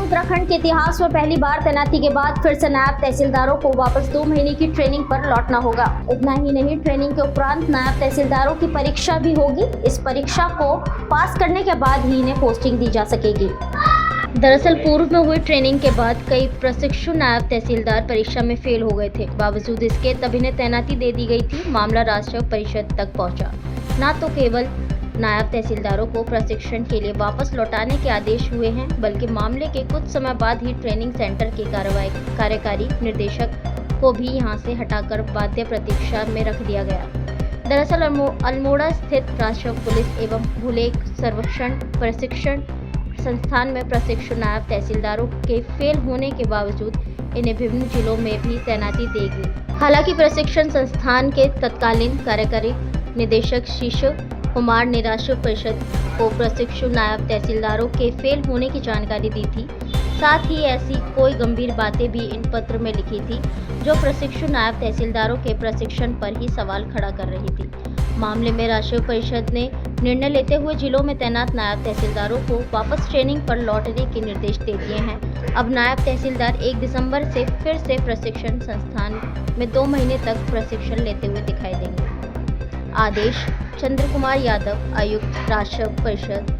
उत्तराखंड के इतिहास में पहली बार तैनाती के बाद फिर से नायब तहसीलदारों को वापस 2 महीने की ट्रेनिंग पर लौटना होगा। इतना ही नहीं, ट्रेनिंग के उपरांत नायब तहसीलदारों की परीक्षा भी होगी। इस परीक्षा को पास करने के बाद ही इन्हें पोस्टिंग दी जा सकेगी। दरअसल पूर्व में हुई ट्रेनिंग के बाद कई प्रशिक्षु नायब तहसीलदार परीक्षा में फेल हो गए थे। बावजूद इसके तब इन्हें तैनाती दे दी गई थी। मामला राष्ट्रीय परिषद तक पहुंचा। न तो केवल नायब तहसीलदारों को प्रशिक्षण के लिए वापस लौटाने के आदेश हुए हैं, बल्कि मामले के कुछ समय बाद ही ट्रेनिंग सेंटर के कार्यकारी निदेशक को भी यहां से हटाकर बाध्य प्रतीक्षा में रख दिया गया। दरअसल अल्मोड़ा स्थित राष्ट्रीय पुलिस एवं भूलेख सर्वेक्षण प्रशिक्षण संस्थान में प्रशिक्षु नायब तहसीलदारों के फेल होने के बावजूद इन्हें विभिन्न जिलों में भी तैनाती दी गई। हालांकि प्रशिक्षण संस्थान के तत्कालीन कार्यकारी निदेशक शिशु कुमार ने राष्ट्रीय परिषद को प्रशिक्षु नायब तहसीलदारों के फेल होने की जानकारी दी थी। साथ ही ऐसी कोई गंभीर बातें भी इन पत्र में लिखी थी जो प्रशिक्षु नायब तहसीलदारों के प्रशिक्षण पर ही सवाल खड़ा कर रही थी। मामले में राष्ट्रीय परिषद ने निर्णय लेते हुए जिलों में तैनात नायब तहसीलदारों को वापस ट्रेनिंग पर लौटने के निर्देश दे दिए हैं। अब नायब तहसीलदार 1 दिसंबर से फिर से प्रशिक्षण संस्थान में 2 महीने तक प्रशिक्षण लेते हुए दिखाई देंगे। आदेश चंद्र कुमार यादव, आयुक्त राष्ट्रीय परिषद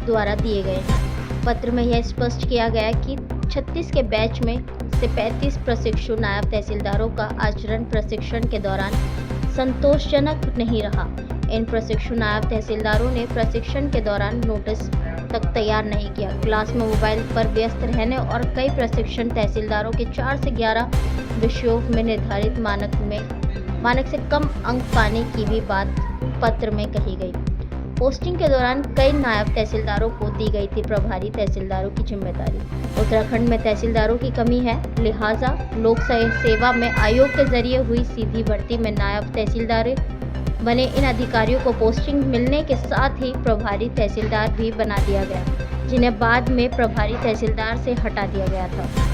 द्वारा दिए गए हैं। पत्र में यह स्पष्ट किया गया कि 36 के बैच में से 35 प्रशिक्षु नायब तहसीलदारों का आचरण प्रशिक्षण के दौरान संतोषजनक नहीं रहा। इन प्रशिक्षु नायब तहसीलदारों ने प्रशिक्षण के दौरान नोटिस तक तैयार नहीं किया। क्लास में मोबाइल पर व्यस्त रहने और कई प्रशिक्षण तहसीलदारों के 4 से 11 विषयों में निर्धारित मानक से कम अंक पाने की भी बात पत्र में कही गई। पोस्टिंग के दौरान कई नायब तहसीलदारों को दी गई थी प्रभारी तहसीलदारों की जिम्मेदारी। उत्तराखंड में तहसीलदारों की कमी है, लिहाजा लोक सेवा में आयोग के जरिए हुई सीधी भर्ती में नायब तहसीलदार बने इन अधिकारियों को पोस्टिंग मिलने के साथ ही प्रभारी तहसीलदार भी बना दिया गया, जिन्हें बाद में प्रभारी तहसीलदार से हटा दिया गया था।